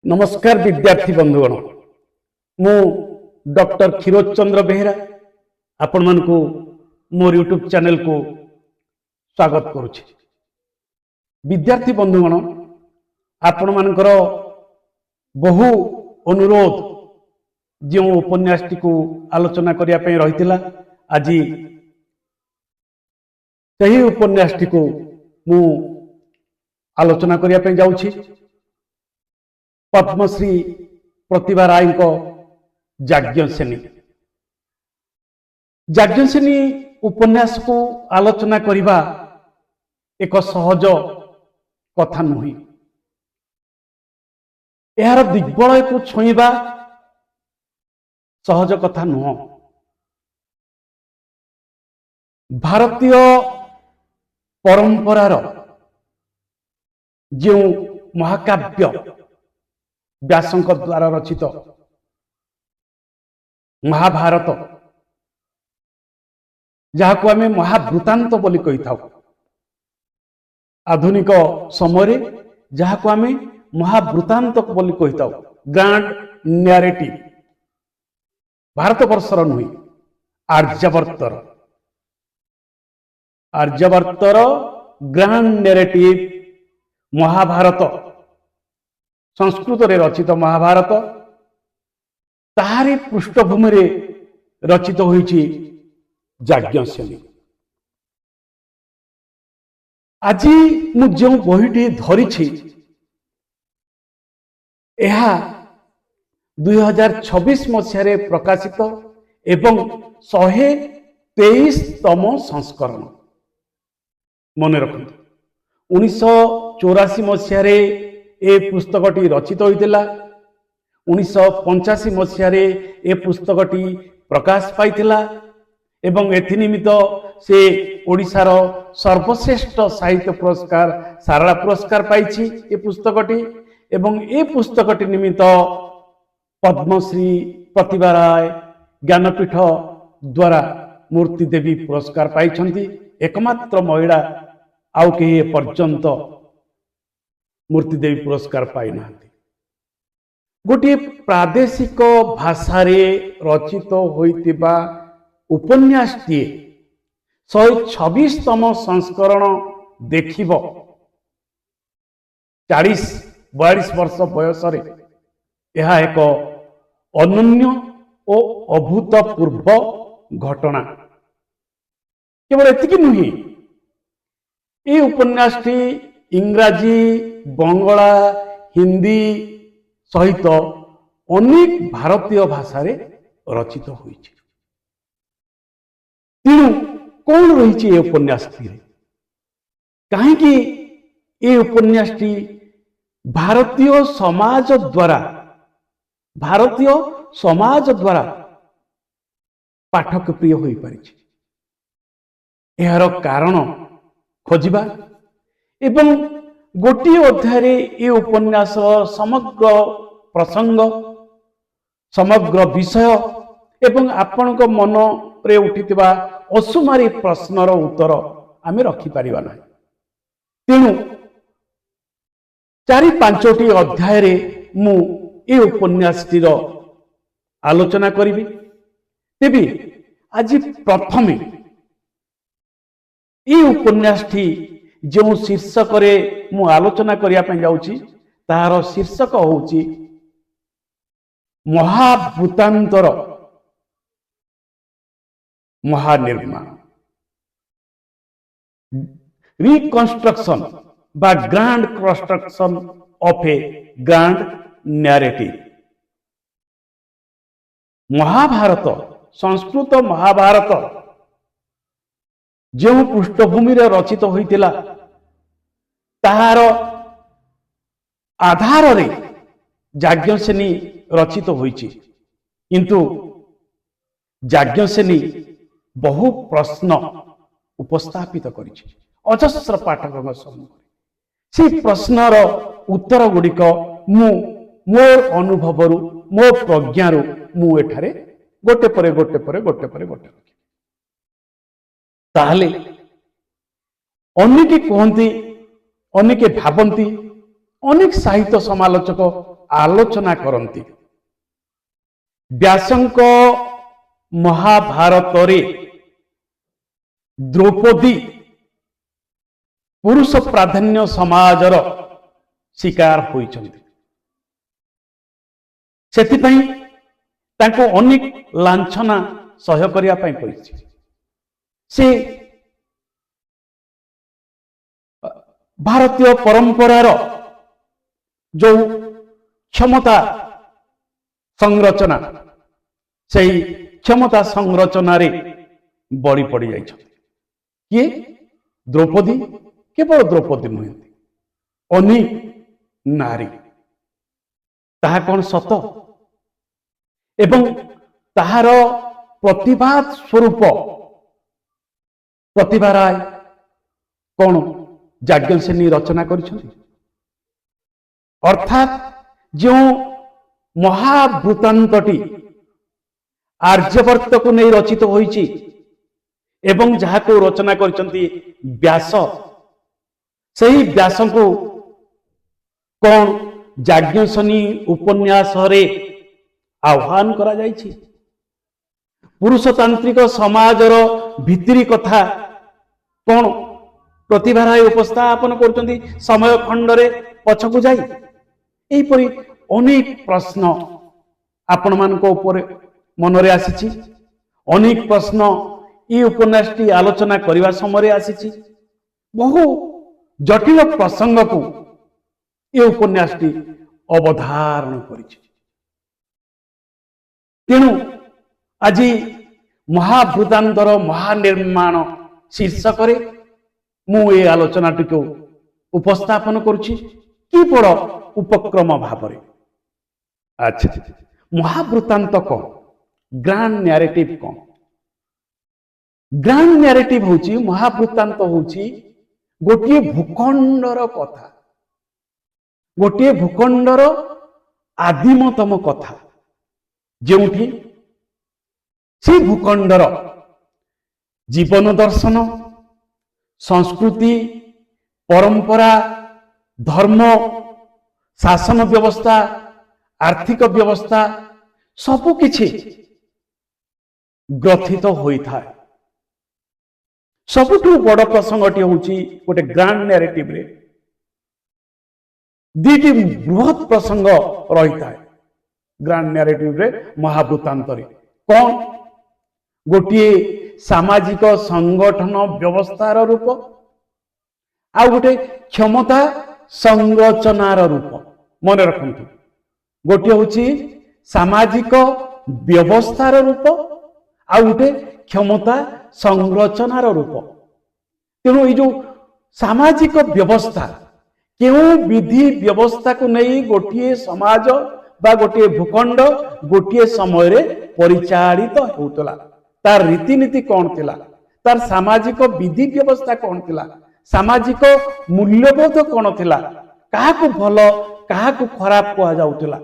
नमस्कार विद्यार्थी बंधुगण मु डॉक्टर क्षीरोद चंद्र बेहेरा आपण मानकु मोर यूट्यूब चैनल को स्वागत करुछि। विद्यार्थी बंधुगण आपण मानकर बहु अनुरोध जो उपन्यास टी को आलोचना करिया पे रहितिला आज सही उपन्यास टी को मु आलोचना करिया पे जाउछि। पद्मश्री प्रतिभा राय को याज्ञसेनी उपन्यास को आलोचना करिबा एक सहज कथा नुही। यार दिग्बलय को छुईबा सहज कथा नुह। भारतीय परंपरार जो महाकाव्य व्यासंक द्वारा रचित महाभारत जहाँ को आम महावृतांत बोली कही था, आधुनिक समय जहाँ को आम महावृतांत बोली कही था, ग्रांड नैरेटिव भारत वर्षर नुहे आर्यावर्तर ग्रांड नैरेटिव महाभारत संस्कृत रे रचित महाभारत ताहारी पृष्ठभूमि रे रचित होईछि याज्ञसेनी। आज मु जो बहीटी धरिछि यह 2026 मसीह रे प्रकाशित एवं 123तम संस्करण। मन रखନ୍ତୁ 1984 मसीह रे ए पुस्तकटी रचित होइतिला। 1985 मसीह रे ए पुस्तकटी प्रकाश पाइतिला एवं एथि निमित्त से ओडिशार सर्वश्रेष्ठ साहित्य पुरस्कार सारला पुरस्कार पाइछि ए पुस्तकटी एवं ए पुस्तकटी निमित्त पद्मश्री प्रतिभा राय ज्ञानपीठ द्वारा मूर्ति देवी पुरस्कार पाइछंती। एकमात्र महिला आउ केही पर्यंत मूर्ति देवी पुरस्कार पाई ना। गोटे प्रादेशिक भाषा रे रचित होइतिबा उपन्यासटी 126तम संस्करण देखिब 40-42 वर्ष बयस रे यह एक अनन्य और अभूतपूर्व घटना। केवल एतिकी नुहे ये उपन्यासटी इंग्राजी बंगला हिंदी सहित अनेक भारतीय भाषा रे रचित होइछि। तेणु कौन रही उपन्यासटी कहीं ये उपन्यासटी भारतीय समाज द्वारा पाठक प्रिय हो पारिछि। यार कारण खोजिबा एवं गोटे अध्याय ये उपन्यास समग्र प्रसंग समग्र विषय एवं आपण मन रे उठितिबा असुमारी प्रश्नर उत्तर आमे रखि परिबा ना। तेणु 4-5टी अध्याय रे मु ए उपन्यासटीर आलोचना करिबि। तेबे आज प्रथमे ये उपन्यासटी जो शीर्षक रे मु आलोचना करिया पे जाउची तार शीर्षक होउची महाभूतांतर महानिर्माण रिकंस्ट्रक्शन बा grand construction of a grand narrative. Mahabharata Sanskrit Mahabharata जो पृष्ठभूमि रे रचित होइतिला ताहार आधार रे याज्ञसेनी रचित होइछि। किंतु याज्ञसेनी बहु प्रश्न उपस्थापित करिछि अजस्र पाठक सम्मुख। से प्रश्नर उत्तर गुड़िक मु मोर अनुभव मो प्रज्ञार मु एठारे गोटे परे गोटे ताहले अनेके कहती अनेके भावती अनेक साहित्य समालोचक ଆଲୋଚନା କରନ୍ତି। ବ୍ୟାସଙ୍କ ମହାଭାରତରେ ଦ୍ରୌପଦୀ ପୁରୁଷ ପ୍ରାଧାନ୍ୟ ସମାଜର ଶିକାର ହୋଇଛନ୍ତି। ସେଥିପାଇଁ ତାଙ୍କୁ ଅନେକ ଲାଞ୍ଛନା ସହ୍ୟ କରିବା ପାଇଁ ପଡ଼ିଛି। ସେ ଭାରତୀୟ ପରମ୍ପରାର ଯେଉଁ କ୍ଷମତା ସଂରଚନା, ସେହି କ୍ଷମତା ସଂରଚନାରେ ବଳି ପଡ଼ିଯାଇଛନ୍ତି। କିଏ? ଦ୍ରୌପଦୀ। କେବଳ ଦ୍ରୌପଦୀ ନୁହନ୍ତି, ଅନେକ ନାରୀ। ତାହା କ'ଣ ସତ? ଏବଂ ତାହାର ପ୍ରତିବାଦ ସ୍ୱରୂପ ପ୍ରତିଭା ରାୟ କ'ଣ ଯାଜ୍ଞସେନୀ ରଚନା କରିଛନ୍ତି? ଅର୍ଥାତ୍ ଯେଉଁ ମହାବୃତ୍ତାନ୍ତଟି ଆର୍ଯ୍ୟବର୍ତ୍ତକୁ ନେଇ ରଚିତ ହୋଇଛି ଏବଂ ଯାହାକୁ ରଚନା କରିଛନ୍ତି ବ୍ୟାସ, ସେହି ବ୍ୟାସଙ୍କୁ କ'ଣ ଯାଜ୍ଞସେନୀ ଉପନ୍ୟାସରେ ଆହ୍ୱାନ କରାଯାଇଛି? ପୁରୁଷତାନ୍ତ୍ରିକ ସମାଜର ଭିତିରି କଥା କ'ଣ ପ୍ରତିଭା ରାୟ ଉପସ୍ଥାପନ କରୁଛନ୍ତି ସମୟ ଖଣ୍ଡରେ ପଛକୁ ଯାଇ? ଏହିପରି ଅନେକ ପ୍ରଶ୍ନ ଆପଣମାନଙ୍କ ଉପରେ ମନରେ ଆସିଛି। ଅନେକ ପ୍ରଶ୍ନ এই উপন্যাসটি আলোচনা করা সময় আসিছি। বহু জটিল প্রসঙ্গকু এই উপন্যাসটি অবধারণ করেছে। তেণু আজি মহাবৃত্তান্তর মহানির্মাণ শীর্ষকরে মু এই আলোচনাটিকে উপস্থাপন করছি কি বড় উপক্রম ভাবে। আচ্ছা, মহাবৃত্তান্ত কଣ? গ্রান্ড ন্যারেটিভ কଣ? গ্রান্ড ন্যারেটিভ হচ্ছে, মহাবৃত্তান্ত হচ্ছে গোটিয়ে ভূখণ্ডর কথা, গোটিয়ে ভূখণ্ডর আদিমতম কথা, যেউঠি সেই ভূখণ্ডর জীবন দর্শন, সংস্কৃতি, পরম্পরা, ধর্ম, শাসন ব্যবস্থা, আর্থিক ব্যবস্থা सबुकिछि ग्रथित होता है। सबुठु बड़ प्रसंगटी होची गोटे ग्रांड नैरेटिव रे दीटी बृहत प्रसंग रही है। ग्रांड नैरेटिव रे महावृत्तांत रे कौन गोटे सामाजिक संगठन व्यवस्थार रूप आ गोटे क्षमता संरचनार रूप। मन रखंतु गोटे होची सामाजिक व्यवस्थार रूप आ गोटे क्षमता संरचनार रूप। तेणु ये जो सामाजिक व्यवस्था क्यों विधि व्यवस्था को नहीं गोटे समाज बा गोटे भूखंड गोटे समय रे परिचालित होतला, तार रीतिनीति कौन थिला, तार सामाजिक विधि व्यवस्था कौन थिला, सामाजिक मूल्यबोध कौन थिला, काहाकु भलो काहाकु खराब कहा जाउथिला,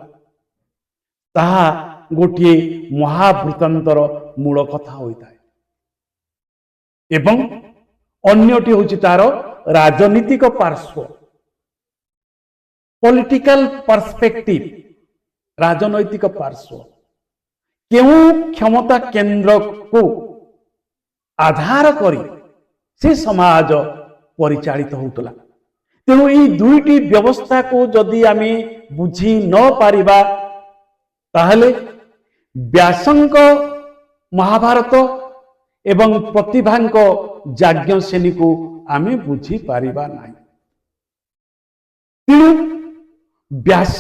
ताहा गोटे महावृत्तांतर मूल कथा होता है। एवं अन्यटी होची तार राजनीतिक पार्श्व, पॉलिटिकल पर्सपेक्टिव, राजनैतिक पार्श्व क्यों क्षमता केंद्र को आधार करी से समाज परिचालित होतला। तेणु ये दुईटी व्यवस्था को जदि आमी बुझी न पारिबा ताहले व्यासंक महाभारत एवं प्रतिभांक याज्ञसेनी को आमे बुझी पारिबा नाही। तेणु व्यास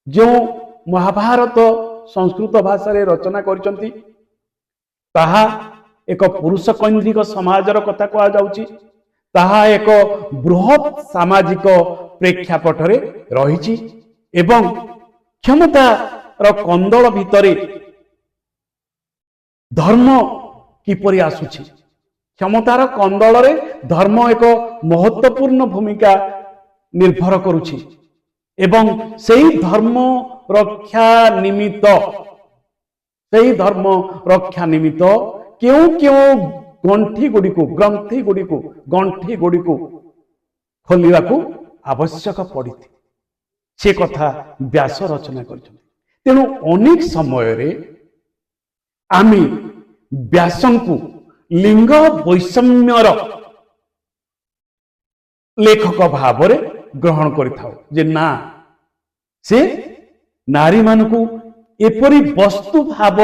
जो महाभारत संस्कृत भाषा रे रचना करिसंती ताहा एक पुरुष केंद्रिक समाजर कथा कहा जाउची, ताहा एक बृहत सामाजिक प्रेक्षापट रे रहिची एवं क्षमता रो कंदल भितरे धर्म किपरि आसुची, क्षमतार कंदल रे धर्म एक महत्वपूर्ण भूमिका निर्भर करुची एवं सेही धर्म रक्षा निमित्त क्यों क्यों ग्रंथि गुड़ी को खोलिया आवश्यक पड़ी। से कथा व्यास रचना करछन्ति। तेणु अनेक समय आमी व्यासंकु लिंग वैषम्यर लेखक भाव ग्रहण करिथाउ जे ना से नारी मानकु एपरि वस्तु भाव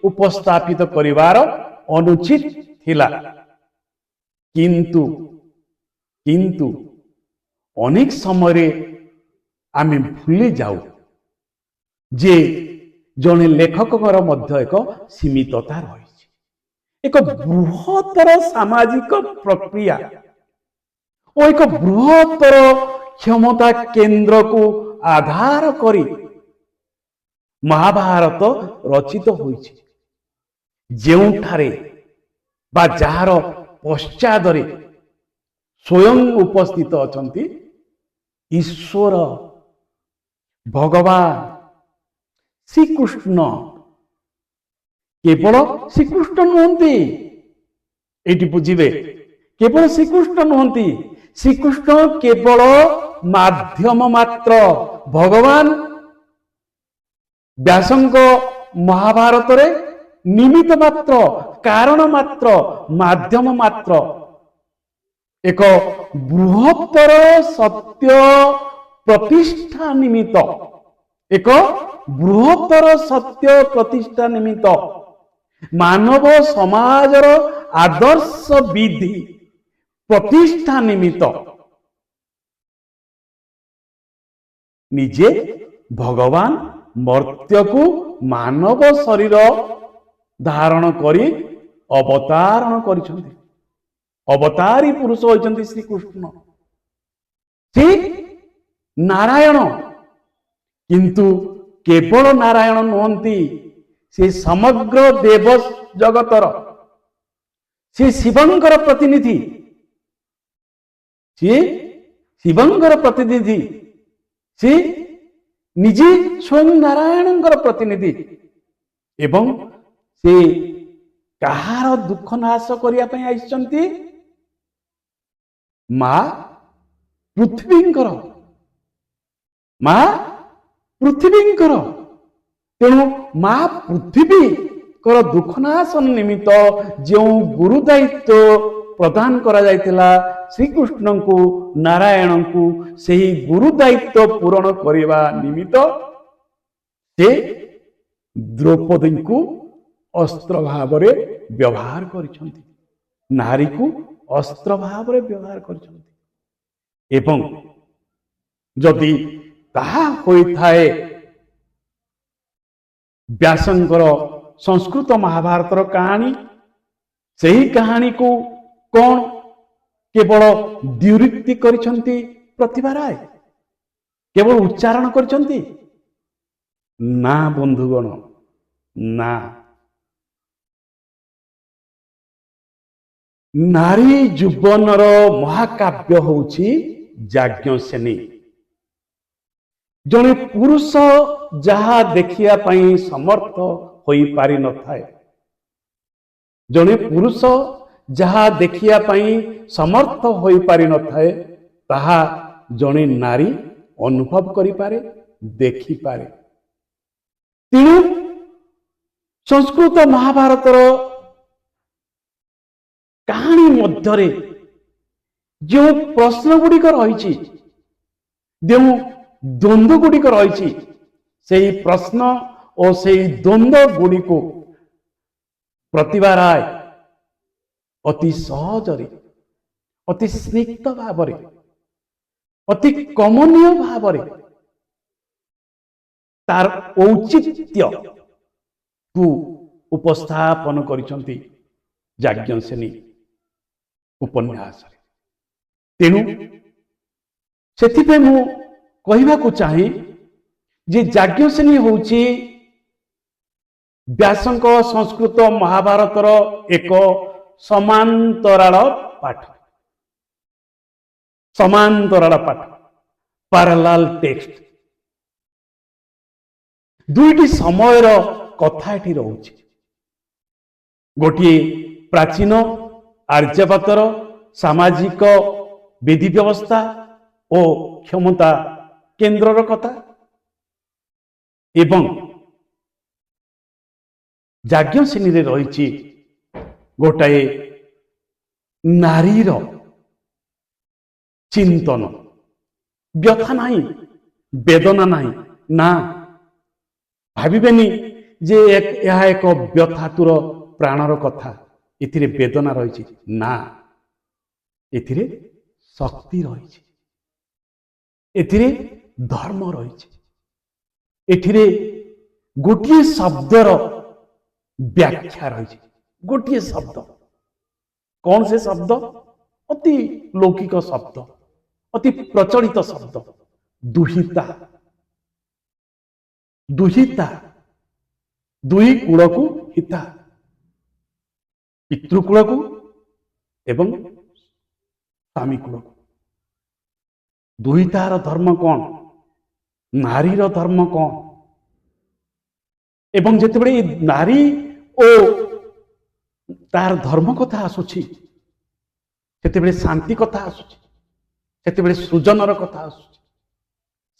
उपस्थापित करिवार अनुचित थिला। किंतु किंतु अनेक समय आमी भूली जाऊ जे जने लेखकर मध्य एक सीमितता रही, एक बृहत्तर सामाजिक प्रक्रिया और एक बृहत्तर क्षमता केंद्र को आधार करी महाभारत रचित होइछि। जेउठारे बा जार पश्चादरे स्वयं उपस्थित अछंती ईश्वर भगवान श्रीकृष्ण। केवल श्रीकृष्ण नुहंती, एटी बुझिबे, केवल श्रीकृष्ण नुहंती, श्रीकृष्ण केवल माध्यम मात्र। भगवान व्यासंक महाभारत रे निमित्त मात्र, कारण मात्र, माध्यम मात्र। एक बृहत्तर सत्य प्रतिष्ठा निमित्त, एक बृहत्तर सत्य प्रतिष्ठा निमित्त, मानव समाजर आदर्श विधि प्रतिष्ठा निमित्त निजे भगवान मर्त्य को मानव शरीर धारण करी अवतारण करिसंति। अवतारी पुरुष होइसंति श्री कृष्ण, श्री नारायण। किंतु केवल नारायण नुहंती, से समग्र देव जगतर, से शिवंकर प्रतिनिधि, से शिवंकर प्रतिनिधि, से निजे स्वयं नारायणंकर प्रतिनिधि। एवं से कहार दुख नाश करिया पई आइसंती मां पृथ्वींकर, मां पृथ्वींकर। तेणु मां पृथ्वी कर दुख नाशन निमित्त जो गुरु दायित्व प्रदान करा जायतिला श्रीकृष्ण को, नारायण को, सही गुरु दायित्व पूरण करिवा निमित्त से द्रौपदी को अस्त्र भाव व्यवहार करिसंति, नारी को अस्त्र भाव व्यवहार करिसंति। एवं जदि ताहा होई थाए व्यासंकर संस्कृत महाभारतर कहानी, सही कहानी को कौन केवल द्युरुक्ति करिसंति प्रतिभा राय, केवल उच्चारण करिसंति ना बंधुगण, ना। नारी जीवनर महाकाव्य होउछि याज्ञसेनी। जने पुरुष जहा देखिया पई समर्थ होई पारि न थाए, जने पुरुष जहा देखिया पई समर्थ होई पारि न थाए, ताहा जने नारी अनुभव करि पारे, देखि पारे। तेणु संस्कृत महाभारतर कहानी मध्यरे जो प्रश्न गुड़िक रही, जो द्वंद्व गुड़िक रही, से प्रश्न और से द्वंद्व गुड़िक प्रतिभा राय अति सहजरे, अति स्निग्ध भावरे, अति कमनीय भावरे तार औचित्य को उपस्थापन करिसंति याज्ञसेनी उपन्यास। तेणु सेथिपे मु कहिबा को चाहे जे याज्ञसेनी होउछि व्यासंक संस्कृत महाभारतर एक समांतराल पाठ, समांतराल पाठ, पैरेलल टेक्स्ट। दुईटी समयर कथा एठी रहउछि। गोटिए प्राचीन आर्यवतर सामाजिक विधि व्यवस्था और क्षमता କେନ୍ଦ୍ରର କଥା ଏବଂ ଯାଜ୍ଞସେନୀରେ ରହିଛି ଗୋଟାଏ ନାରୀର ଚିନ୍ତନ। ବ୍ୟଥା ନାହିଁ, ବେଦନା ନାହିଁ। ନା, ଭାବିବେନି ଯେ ଏହା ଏକ ବ୍ୟଥାତୁର ପ୍ରାଣର କଥା, ଏଥିରେ ବେଦନା ରହିଛି। ନା, ଏଥିରେ ଶକ୍ତି ରହିଛି, ଏଥିରେ ଧର୍ମ ରହିଛି, ଏଥିରେ ଗୋଟିଏ ଶବ୍ଦର ବ୍ୟାଖ୍ୟା ରହିଛି। ଗୋଟିଏ ଶବ୍ଦ, କଣ ସେ ଶବ୍ଦ? ଅତି ଲୌକିକ ଶବ୍ଦ, ଅତି ପ୍ରଚଳିତ ଶବ୍ଦ, ଦୁହିତା। ଦୁହିତା, ଦୁଇ କୂଳକୁ ହିତା, ପିତୃକୂଳକୁ ଏବଂ ସ୍ୱାମୀ କୂଳକୁ। ଦୁହିତାର ଧର୍ମ କଣ? ନାରୀର ଧର୍ମ କଣ? ଏବଂ ଯେତେବେଳେ ନାରୀ ଓ ତାର ଧର୍ମ କଥା ଆସୁଛି, ସେତେବେଳେ ଶାନ୍ତି କଥା ଆସୁଛି, ସେତେବେଳେ ସୃଜନର କଥା ଆସୁଛି।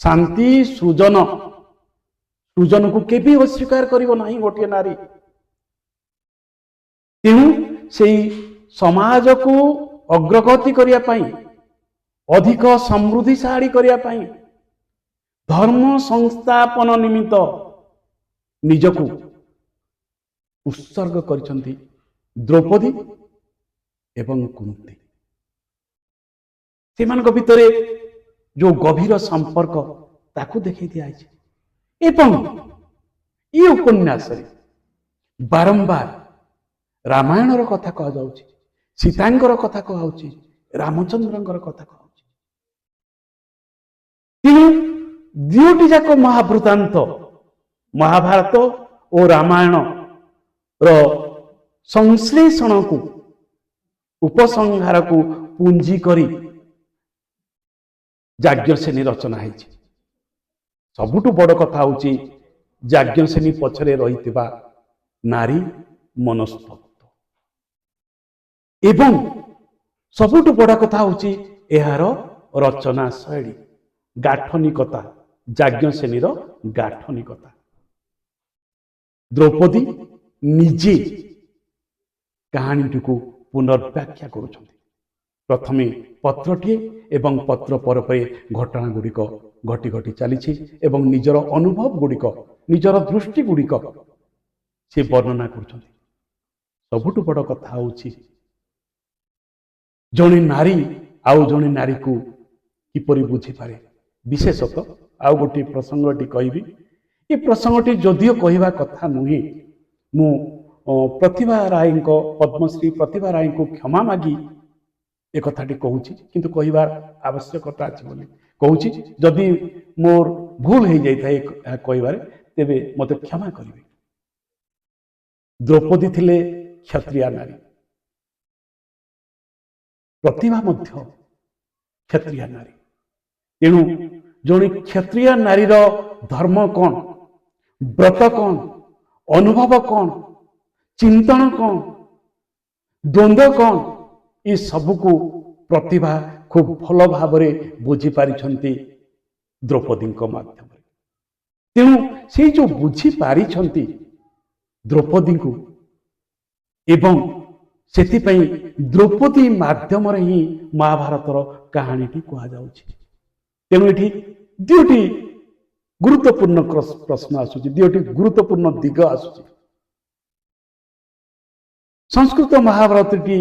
ଶାନ୍ତି, ସୃଜନ, ସୃଜନକୁ କେବେ ଅସ୍ୱୀକାର କରିବ ନାହିଁ ଗୋଟିଏ ନାରୀ। ତେଣୁ ସେଇ ସମାଜକୁ ଅଗ୍ରଗତି କରିବା ପାଇଁ, ଅଧିକ ସମୃଦ୍ଧିଶାଳୀ କରିବା ପାଇଁ, ଧର୍ମ ସଂସ୍ଥାପନ ନିମିତ୍ତ ନିଜକୁ ଉତ୍ସର୍ଗ କରିଛନ୍ତି ଦ୍ରୌପଦୀ ଏବଂ କୁନ୍ତୀ। ସେମାନଙ୍କ ଭିତରେ ଯୋଉ ଗଭୀର ସମ୍ପର୍କ ତାକୁ ଦେଖାଇ ଦିଆଯାଇଛି। ଏବଂ ଏ ଉପନ୍ୟାସରେ ବାରମ୍ବାର ରାମାୟଣର କଥା କୁହାଯାଉଛି, ସୀତାଙ୍କର କଥା କୁହାଯାଉଛି, ରାମଚନ୍ଦ୍ରଙ୍କର କଥା କୁହାଯାଉଛି। ତେଣୁ ଦୁଇଟି ଯାକ ମହାବୃତ୍ତାନ୍ତ, ମହାଭାରତ ଓ ରାମାୟଣର ସଂଶ୍ଳେଷଣକୁ, ଉପସଂହାରକୁ ପୁଞ୍ଜି କରି ଯାଜ୍ଞସେନୀ ରଚନା ହେଇଛି। ସବୁଠୁ ବଡ଼ କଥା ହଉଛି ଯାଜ୍ଞସେନୀ ପଛରେ ରହିଥିବା ନାରୀ ମନସ୍ତତ୍ଵ। ଏବଂ ସବୁଠୁ ବଡ଼ କଥା ହଉଛି ଏହାର ରଚନା ଶୈଳୀ, ଗାଠନିକତା, ଯାଜ୍ଞସେନୀର ଗାଠନିକତା। ଦ୍ରୌପଦୀ ନିଜେ କାହାଣୀଟିକୁ ପୁନର୍ବ୍ୟାଖ୍ୟା କରୁଛନ୍ତି। ପ୍ରଥମେ ପତ୍ରଟିଏ ଏବଂ ପତ୍ର ପରେ ପରେ ଘଟଣା ଗୁଡ଼ିକ ଘଟି ଘଟି ଚାଲିଛି ଏବଂ ନିଜର ଅନୁଭବ ଗୁଡ଼ିକ, ନିଜର ଦୃଷ୍ଟି ଗୁଡ଼ିକ ସେ ବର୍ଣ୍ଣନା କରୁଛନ୍ତି। ସବୁଠୁ ବଡ଼ କଥା ହେଉଛି ଜଣେ ନାରୀ ଆଉ ଜଣେ ନାରୀକୁ କିପରି ବୁଝିପାରେ। ବିଶେଷତଃ ଆଉ ଗୋଟିଏ ପ୍ରସଙ୍ଗଟି କହିବି। ଏ ପ୍ରସଙ୍ଗଟି ଯଦିଓ କହିବା କଥା ନୁହେଁ, ମୁଁ ପ୍ରତିଭା ରାୟଙ୍କ, ପଦ୍ମଶ୍ରୀ ପ୍ରତିଭା ରାୟଙ୍କୁ କ୍ଷମା ମାଗି ଏ କଥାଟି କହୁଛି, କିନ୍ତୁ କହିବାର ଆବଶ୍ୟକତା ଅଛି ବୋଲି କହୁଛି। ଯଦି ମୋର ଭୁଲ ହେଇଯାଇଥାଏ ଏହା କହିବାରେ, ତେବେ ମୋତେ କ୍ଷମା କରିବେ। ଦ୍ରୌପଦୀ ଥିଲେ କ୍ଷତ୍ରିୟା ନାରୀ, ପ୍ରତିଭା ମଧ୍ୟ କ୍ଷତ୍ରିୟା ନାରୀ। ତେଣୁ ଜଣେ କ୍ଷତ୍ରିୟ ନାରୀର ଧର୍ମ କଣ, ବ୍ରତ କଣ, ଅନୁଭବ କଣ, ଚିନ୍ତନ କଣ, ଦ୍ୱନ୍ଦ୍ୱ କଣ, ଏ ସବୁକୁ ପ୍ରତିଭା ଖୁବ ଭଲ ଭାବରେ ବୁଝିପାରିଛନ୍ତି ଦ୍ରୌପଦୀଙ୍କ ମାଧ୍ୟମରେ। ତେଣୁ ସେଇ ଯୋଉ ବୁଝିପାରିଛନ୍ତି ଦ୍ରୌପଦୀଙ୍କୁ, ଏବଂ ସେଥିପାଇଁ ଦ୍ରୌପଦୀ ମାଧ୍ୟମରେ ହିଁ ମହାଭାରତର କାହାଣୀଟି କୁହାଯାଉଛି। ତେଣୁ ଏଠି ଦୁଇଟି ଗୁରୁତ୍ୱପୂର୍ଣ୍ଣ ପ୍ରଶ୍ନ ଆସୁଛି, ଦୁଇଟି ଗୁରୁତ୍ୱପୂର୍ଣ୍ଣ ଦିଗ ଆସୁଛି। ସଂସ୍କୃତ ମହାଭାରତଟି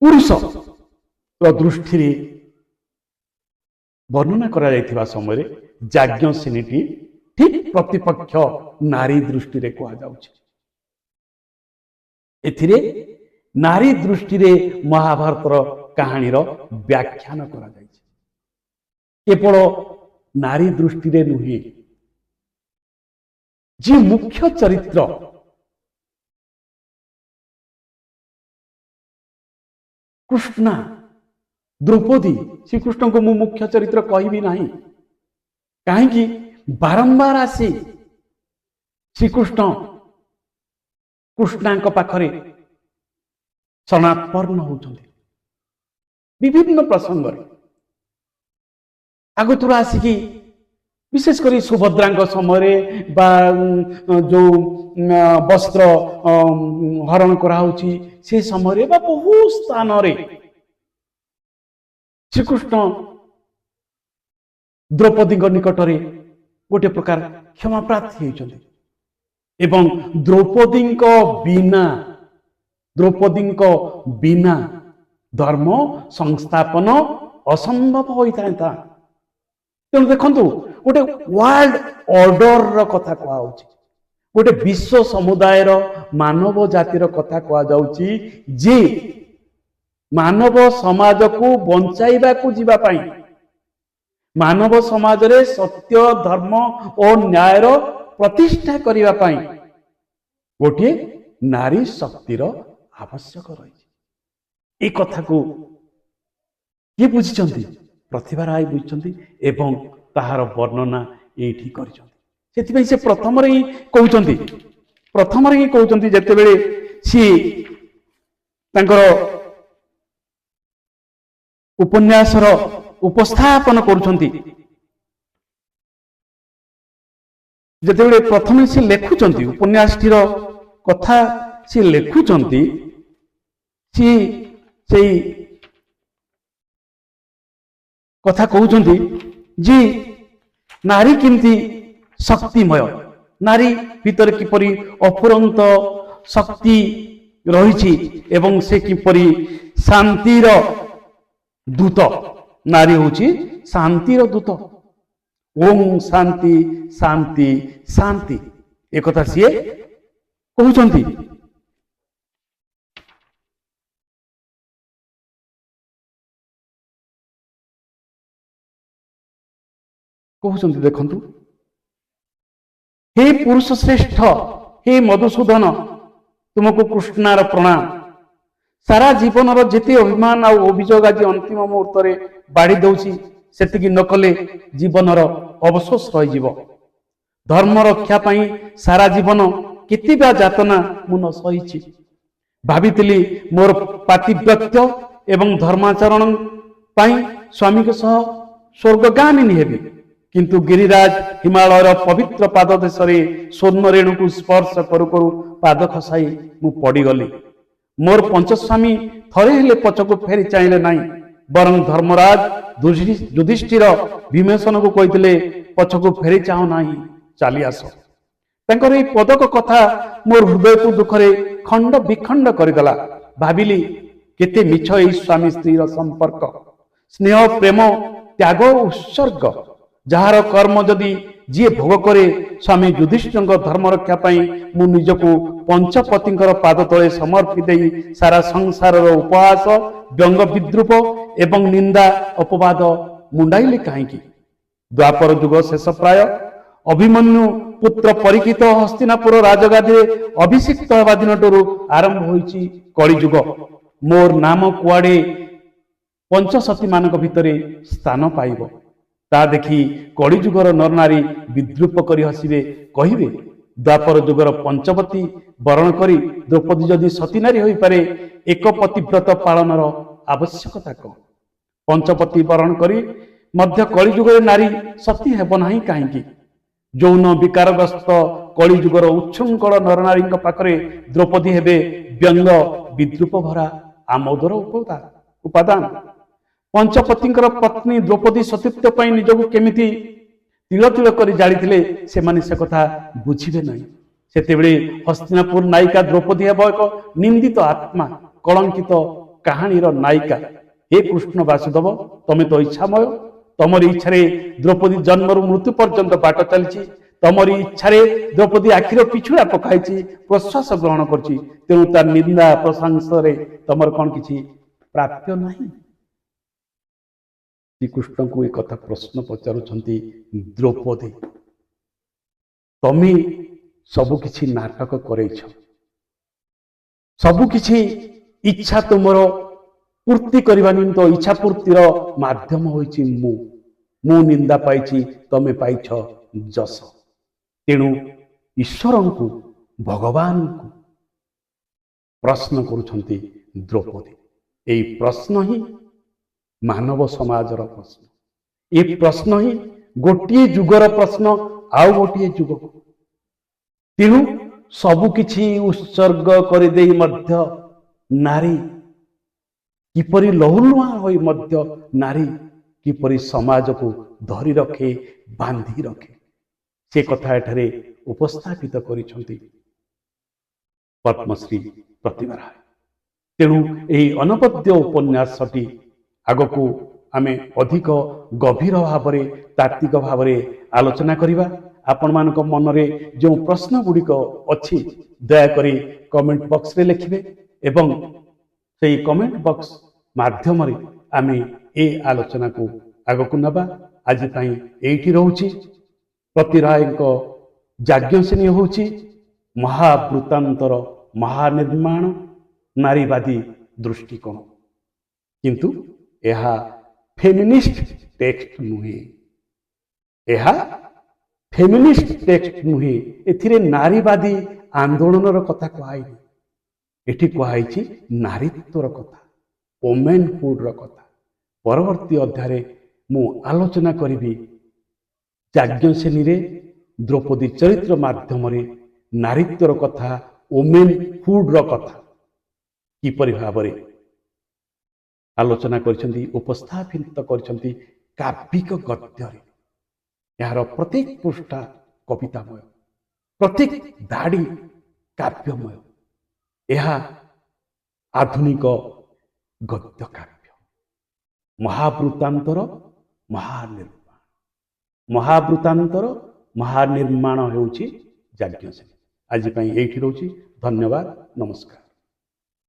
ପୁରୁଷର ଦୃଷ୍ଟିରେ ବର୍ଣ୍ଣନା କରାଯାଇଥିବା ସମୟରେ ଯାଜ୍ଞସେନୀଟି ଠିକ ପ୍ରତିପକ୍ଷ ନାରୀ ଦୃଷ୍ଟିରେ କୁହାଯାଉଛି। ଏଥିରେ ନାରୀ ଦୃଷ୍ଟିରେ ମହାଭାରତର କାହାଣୀର ବ୍ୟାଖ୍ୟାନ କରାଯାଇଛି। କେବଳ ନାରୀ ଦୃଷ୍ଟିରେ ନୁହେଁ, ଯେ ମୁଖ୍ୟ ଚରିତ୍ର କୃଷ୍ଣା, ଦ୍ରୌପଦୀ, ଶ୍ରୀକୃଷ୍ଣଙ୍କୁ ମୁଁ ମୁଖ୍ୟ ଚରିତ୍ର କହିବି ନାହିଁ, କାହିଁକି ବାରମ୍ବାର ଆସି ଶ୍ରୀକୃଷ୍ଣ କୃଷ୍ଣାଙ୍କ ପାଖରେ ଶରଣାପନ୍ନ ହେଉଛନ୍ତି ବିଭିନ୍ନ ପ୍ରସଙ୍ଗରେ। ଆଗଥର ଆସିକି ବିଶେଷ କରି ସୁଭଦ୍ରାଙ୍କ ସମୟରେ ବା ଯୋଉ ବସ୍ତ୍ର ହରଣ କରାହଉଛି ସେ ସମୟରେ ବା ବହୁ ସ୍ଥାନରେ ଶ୍ରୀକୃଷ୍ଣ ଦ୍ରୌପଦୀଙ୍କ ନିକଟରେ ଗୋଟେ ପ୍ରକାର କ୍ଷମା ପ୍ରାର୍ଥୀ ହେଉଛନ୍ତି ଏବଂ ଦ୍ରୌପଦୀଙ୍କ ବିନା ଧର୍ମ ସଂସ୍ଥାପନ ଅସମ୍ଭବ ହୋଇଥାନ୍ତା। ତେଣୁ ଦେଖନ୍ତୁ ଗୋଟେ ୱାର୍ଲଡ ଅର୍ଡରର କଥା କୁହାଯାଉଛି, ଗୋଟେ ବିଶ୍ୱ ସମୁଦାୟର ମାନବ ଜାତିର କଥା କୁହାଯାଉଛି ଯେ ମାନବ ସମାଜକୁ ବଞ୍ଚାଇବାକୁ ଯିବା ପାଇଁ, ମାନବ ସମାଜରେ ସତ୍ୟ ଧର୍ମ ଓ ନ୍ୟାୟର ପ୍ରତିଷ୍ଠା କରିବା ପାଇଁ ଗୋଟିଏ ନାରୀ ଶକ୍ତିର ଆବଶ୍ୟକ ରହିଛି। এই କଥାକୁ କିଏ ବୁଝିଛନ୍ତି? ପ୍ରତିଭା ରାୟ ବୁଝିଛନ୍ତି ଏବଂ ତାହାର ବର୍ଣ୍ଣନା ଏଇଠି କରିଛନ୍ତି। ସେଥିପାଇଁ ସେ ପ୍ରଥମରେ ହିଁ କହୁଛନ୍ତି ଯେତେବେଳେ ସିଏ ତାଙ୍କର ଉପନ୍ୟାସର ଉପସ୍ଥାପନ କରୁଛନ୍ତି, ଯେତେବେଳେ ପ୍ରଥମେ ସେ ଲେଖୁଛନ୍ତି ଉପନ୍ୟାସଟିର କଥା ସେ ଲେଖୁଛନ୍ତି, ସିଏ ସେଇ କଥା କହୁଛନ୍ତି ଯେ ନାରୀ କେମିତି ଶକ୍ତିମୟ, ନାରୀ ଭିତରେ କିପରି ଅଫୁରନ୍ତ ଶକ୍ତି ରହିଛି ଏବଂ ସେ କିପରି ଶାନ୍ତିର ଦୂତ, ନାରୀ ହେଉଛି ଶାନ୍ତିର ଦୂତ। ଓಂ ଶାନ୍ତି ଶାନ୍ତି ଶାନ୍ତି, ଏକଥା ସିଏ କହୁଛନ୍ତି। ଦେଖନ୍ତୁ, ହେ ପୁରୁଷ ଶ୍ରେଷ୍ଠ, ହେ ମଧୁସୂଦନ, ତୁମକୁ କୃଷ୍ଣାର ପ୍ରଣାମ। ସାରା ଜୀବନର ଯେତେ ଅଭିମାନ ଆଉ ଅଭିଯୋଗ ଆଜି ଅନ୍ତିମ ମୁହୂର୍ତ୍ତରେ ବାଢି ଦଉଛି, ସେତିକି ନ କଲେ ଜୀବନର ଅବଶୋଷ ରହିଯିବ। ଧର୍ମ ରକ୍ଷା ପାଇଁ ସାରା ଜୀବନ କେତେ ବା ଯାତନା ମୁଁ ନ ସହିଛି। ଭାବିଥିଲି ମୋର ପାତିବ୍ରତ୍ୟ ଏବଂ ଧର୍ମାଚରଣ ପାଇଁ ସ୍ୱାମୀଙ୍କ ସହ ସ୍ୱର୍ଗଗାମିନୀ ହେବି, କିନ୍ତୁ ଗିରିରାଜ ହିମାଳୟର ପବିତ୍ର ପାଦ ଦେଶରେ ସ୍ୱର୍ଣ୍ଣ ରେଣୁକୁ ସ୍ପର୍ଶ କରୁ କରୁ ପାଦ ଖସାଇ ମୁଁ ପଡ଼ିଗଲି। ମୋର ପଞ୍ଚସ୍ୱାମୀ ଥରେ ହେଲେ ପଛକୁ ଫେରି ଚାହିଁଲେ ନାହିଁ, ବରଂ ଧର୍ମରାଜ ଯୁଧିଷ୍ଠିର ଭୀମସେନକୁ କହିଥିଲେ, ପଛକୁ ଫେରି ଚାହୁଁ ନାହିଁ, ଚାଲି ଆସ। ତାଙ୍କର ଏହି ପଦକ କଥା ମୋର ହୃଦୟକୁ ଦୁଃଖରେ ଖଣ୍ଡ ବିଖଣ୍ଡ କରିଦେଲା। ଭାବିଲି କେତେ ମିଛ ଏହି ସ୍ୱାମୀ ସ୍ତ୍ରୀର ସମ୍ପର୍କ, ସ୍ନେହ ପ୍ରେମ ତ୍ୟାଗ ଉତ୍ସର୍ଗ, ଯାହାର କର୍ମ ଯଦି ଯିଏ ଭୋଗ କରେ। ସ୍ୱାମୀ ଯୁଧିଷ୍ଠିରଙ୍କ ଧର୍ମ ରକ୍ଷା ପାଇଁ ମୁଁ ନିଜକୁ ପଞ୍ଚପତିଙ୍କର ପାଦ ତଳେ ସମର୍ପି ଦେଇ ସାରା ସଂସାରର ଉପହାସ, ବ୍ୟଙ୍ଗ ବିଦ୍ରୂପ ଏବଂ ନିନ୍ଦା ଅପବାଦ ମୁଣ୍ଡାଇଲି କାହିଁକି? ଦ୍ୱାପର ଯୁଗ ଶେଷ ପ୍ରାୟ। ଅଭିମନ୍ୟୁ ପୁତ୍ର ପରୀକ୍ଷିତ ହସ୍ତିନାପୁର ରାଜଗାଦିରେ ଅଭିଷିକ୍ତ ହେବା ଦିନଠାରୁ ଆରମ୍ଭ ହୋଇଛି କଳିଯୁଗ। ମୋର ନାମ କୁଆଡେ ପଞ୍ଚସତୀ ମାନଙ୍କ ଭିତରେ ସ୍ଥାନ ପାଇବ, ତା ଦେଖି କଳିଯୁଗର ନରନାରୀ ବିଦ୍ରୂପ କରି ହସିବେ, କହିବେ, ଦ୍ୱାପର ଯୁଗର ପଞ୍ଚପତି ବରଣ କରି ଦ୍ରୌପଦୀ ଯଦି ସତୀନାରୀ ହୋଇପାରେ, ଏକ ପତିବ୍ରତ ପାଳନର ଆବଶ୍ୟକତା କଣ? ପଞ୍ଚପତି ବରଣ କରି ମଧ୍ୟ କଳିଯୁଗରେ ନାରୀ ସତୀ ହେବ ନାହିଁ କାହିଁକି? ଯୌନ ବିକାରଗ୍ରସ୍ତ କଳିଯୁଗର ଉଚ୍ଛୃଙ୍ଖଳ ନରନାରୀଙ୍କ ପାଖରେ ଦ୍ରୌପଦୀ ହେବେ ବ୍ୟଙ୍ଗ ବିଦ୍ରୂପ ଭରା ଆମୋଦର ଉପାଦାନ। ପଞ୍ଚପତିଙ୍କର ପତ୍ନୀ ଦ୍ରୌପଦୀ ସତୀତ୍ୱ ପାଇଁ ନିଜକୁ କେମିତି ତିଳ ତିଳ କରି ଜାଳିଥିଲେ, ସେମାନେ ସେ କଥା ବୁଝିବେ ନାହିଁ। ସେତେବେଳେ ହସ୍ତିନାପୁର ନାୟିକା ଦ୍ରୌପଦୀ ହେବ ଏକ ନିନ୍ଦିତ ଆତ୍ମା, କଳଙ୍କିତ କାହାଣୀର ନାୟିକା। ହେ କୃଷ୍ଣ ବାସୁଦେବ, ତମେ ତ ଇଚ୍ଛାମୟ, ତମରି ଇଚ୍ଛାରେ ଦ୍ରୌପଦୀ ଜନ୍ମରୁ ମୃତ୍ୟୁ ପର୍ଯ୍ୟନ୍ତ ବାଟ ଚାଲିଛି। ତମରି ଇଚ୍ଛାରେ ଦ୍ରୌପଦୀ ଆଖିର ପିଛୁଡ଼ା ପକାଇଛି, ପ୍ରଶ୍ୱାସ ଗ୍ରହଣ କରୁଛି। ତେଣୁ ତାର ନିନ୍ଦା ପ୍ରଶଂସାରେ ତମର କଣ କିଛି ପ୍ରାପ୍ୟ ନାହିଁ? ଶ୍ରୀକୃଷ୍ଣଙ୍କୁ ଏ କଥା ପ୍ରଶ୍ନ ପଚାରୁଛନ୍ତି ଦ୍ରୌପଦୀ। ତମେ ସବୁ କିଛି ନାଟକ କରେଇଛ, ସବୁ କିଛି ଇଚ୍ଛା ତୁମର ପୂର୍ତ୍ତି କରିବା ନିମିତ୍ତ ଇଚ୍ଛା ପୂର୍ତ୍ତିର ମାଧ୍ୟମ ହୋଇଛି ମୁଁ ନିନ୍ଦା ପାଇଛି, ତମେ ପାଇଛ ଯଶ। ତେଣୁ ଈଶ୍ୱରଙ୍କୁ, ଭଗବାନଙ୍କୁ ପ୍ରଶ୍ନ କରୁଛନ୍ତି ଦ୍ରୌପଦୀ। ଏହି ପ୍ରଶ୍ନ ହିଁ ମାନବ ସମାଜର ପ୍ରଶ୍ନ। ଏ ପ୍ରଶ୍ନ ହିଁ ଗୋଟିଏ ଯୁଗର ପ୍ରଶ୍ନ ଆଉ ଗୋଟିଏ ଯୁଗକୁ। ତେଣୁ ସବୁକିଛି ଉତ୍ସର୍ଗ କରିଦେଇ ମଧ୍ୟ ନାରୀ କିପରି ଲହୁଲୁହାଣ ହୋଇ ମଧ୍ୟ ନାରୀ କିପରି ସମାଜକୁ ଧରି ରଖେ, ବାନ୍ଧି ରଖେ, ସେ କଥା ଏଠାରେ ଉପସ୍ଥାପିତ କରିଛନ୍ତି ପଦ୍ମଶ୍ରୀ ପ୍ରତିଭା ରାୟ। ତେଣୁ ଏହି ଅନବଦ୍ୟ ଉପନ୍ୟାସଟି ଆଗକୁ ଆମେ ଅଧିକ ଗଭୀର ଭାବରେ, ତାତ୍ତ୍ୱିକ ଭାବରେ ଆଲୋଚନା କରିବା। ଆପଣମାନଙ୍କ ମନରେ ଯେଉଁ ପ୍ରଶ୍ନ ଗୁଡ଼ିକ ଅଛି ଦୟାକରି କମେଣ୍ଟ ବକ୍ସରେ ଲେଖିବେ ଏବଂ ସେହି କମେଣ୍ଟ ବକ୍ସ ମାଧ୍ୟମରେ ଆମେ ଏ ଆଲୋଚନାକୁ ଆଗକୁ ନେବା। ଆଜି ପାଇଁ ଏଇଠି ରହୁଛି। ପ୍ରତିରାୟଙ୍କ ଯାଜ୍ଞସେନୀ ହେଉଛି ମହାବୃତ୍ତାନ୍ତର ମହାନିର୍ମାଣ ନାରୀବାଦୀ ଦୃଷ୍ଟିକୋଣ, କିନ୍ତୁ ଏହା ଫେମିନିଷ୍ଟ ଟେକ୍ସଟ ନୁହେଁ। ଏହା ଫେମିନିଷ୍ଟ ଟେକ୍ସଟ ନୁହେଁ। ଏଥିରେ ନାରୀବାଦୀ ଆନ୍ଦୋଳନର କଥା କୁହାହେଇନି। ଏଠି କୁହାଯାଇଛି ନାରୀତ୍ୱର କଥା, ଓମେନହୁଡର କଥା। ପରବର୍ତ୍ତୀ ଅଧ୍ୟାୟରେ ମୁଁ ଆଲୋଚନା କରିବି ଯାଜ୍ଞସେନୀରେ ଦ୍ରୌପଦୀ ଚରିତ୍ର ମାଧ୍ୟମରେ ନାରୀତ୍ୱର କଥା, ଓମେନହୁଡର କଥା କିପରି ଭାବରେ ଆଲୋଚନା କରିଛନ୍ତି, ଉପସ୍ଥାପିତ କରିଛନ୍ତି କାବ୍ୟିକ ଗଦ୍ୟରେ। ଏହାର ପ୍ରତ୍ୟେକ ପୃଷ୍ଠା କବିତାମୟ, ପ୍ରତ୍ୟେକ ଧାଡ଼ି କାବ୍ୟମୟ। ଏହା ଆଧୁନିକ ଗଦ୍ୟ କାବ୍ୟ। ମହାବୃତ୍ତାନ୍ତର ମହାନିର୍ମାଣ, ମହାବୃତ୍ତାନ୍ତର ମହାନିର୍ମାଣ ହେଉଛି ଯାଜ୍ଞସେନୀ। ଆଜି ପାଇଁ ଏଇଠି ରହୁଛି। ଧନ୍ୟବାଦ, ନମସ୍କାର।